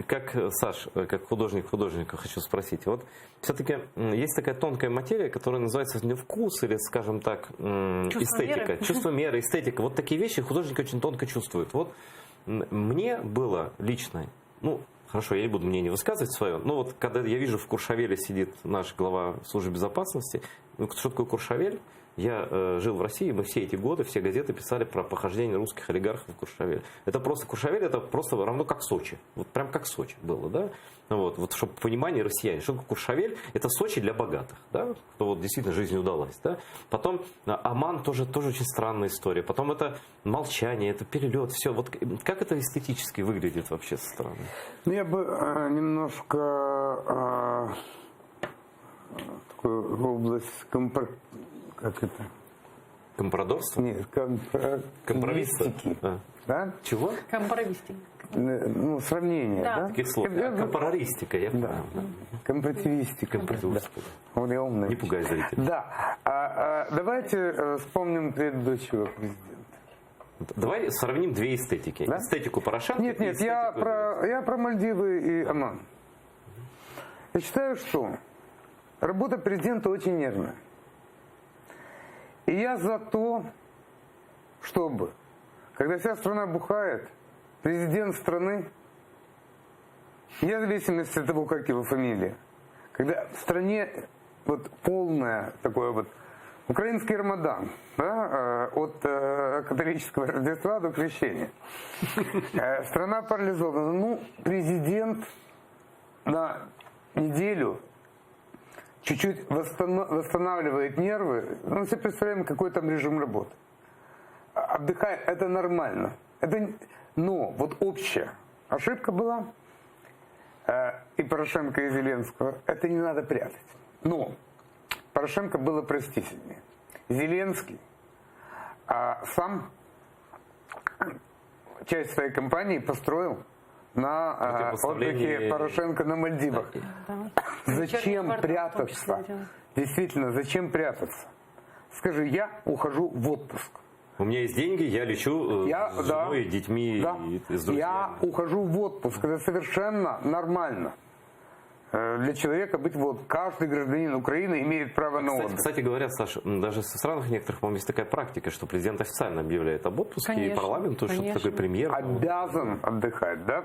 как Саш, как художника хочу спросить. Вот все-таки есть такая тонкая материя, которая называется вкус или, скажем так, эстетика. Чувство меры, эстетика. Вот такие вещи художники очень тонко чувствуют. Вот мне было лично, ну, хорошо, я не буду мнение высказывать свое, но вот когда я вижу, в Куршавеле сидит наш глава службы безопасности, ну, что такое Куршавель? Я жил в России, мы все эти годы, все газеты писали про похождение русских олигархов в Куршавеле. Это просто Куршавель, это просто равно как Сочи. Вот прям как Сочи было, да? Вот чтобы понимание россияне, что такое Куршавель, это Сочи для богатых, да? Кто вот действительно жизнь удалась, да? Потом Оман тоже очень странная история. Потом это молчание, это перелет, все. Вот как это эстетически выглядит вообще со стороны? Ну, я бы немножко такую область как это? Компрадорство? Нет, компромиссики. Да? Чего? Компаровистика. Ну, сравнение, да? Таких слов. Компарористика, я понял. Да. Компаративистика. Да. Он я умный. Не пугай зрителей. Да. Давайте вспомним предыдущего президента. Давай сравним две эстетики. Да? Эстетику Порошенко. Нет, я про Мальдивы и Оман. Я считаю, что работа президента очень нервная. И я за то, чтобы, когда вся страна бухает, президент страны, вне зависимости от того, как его фамилия, когда в стране вот полное такое вот украинский Рамадан, да, от католического Рождества до Крещения, страна парализована. Ну, президент на неделю чуть-чуть восстанавливает нервы, ну, все представляем, какой там режим работы. Отдыхает, это нормально. Но вот общая ошибка была и Порошенко, и Зеленского, это не надо прятать. Но Порошенко было простительнее. Зеленский сам часть своей кампании построил на отдыхе Порошенко на Мальдивах. Зачем прятаться? Действительно, зачем прятаться? Скажи, я ухожу в отпуск. У меня есть деньги, я лечу с женой, детьми и с друзьями. Я ухожу в отпуск. Это совершенно нормально для человека быть вот. Каждый гражданин Украины имеет право на отдых. Кстати говоря, Саша, даже в странах некоторых, по-моему, есть такая практика, что президент официально объявляет об отпуске, и парламент, что такой премьер. Обязан отдыхать, да?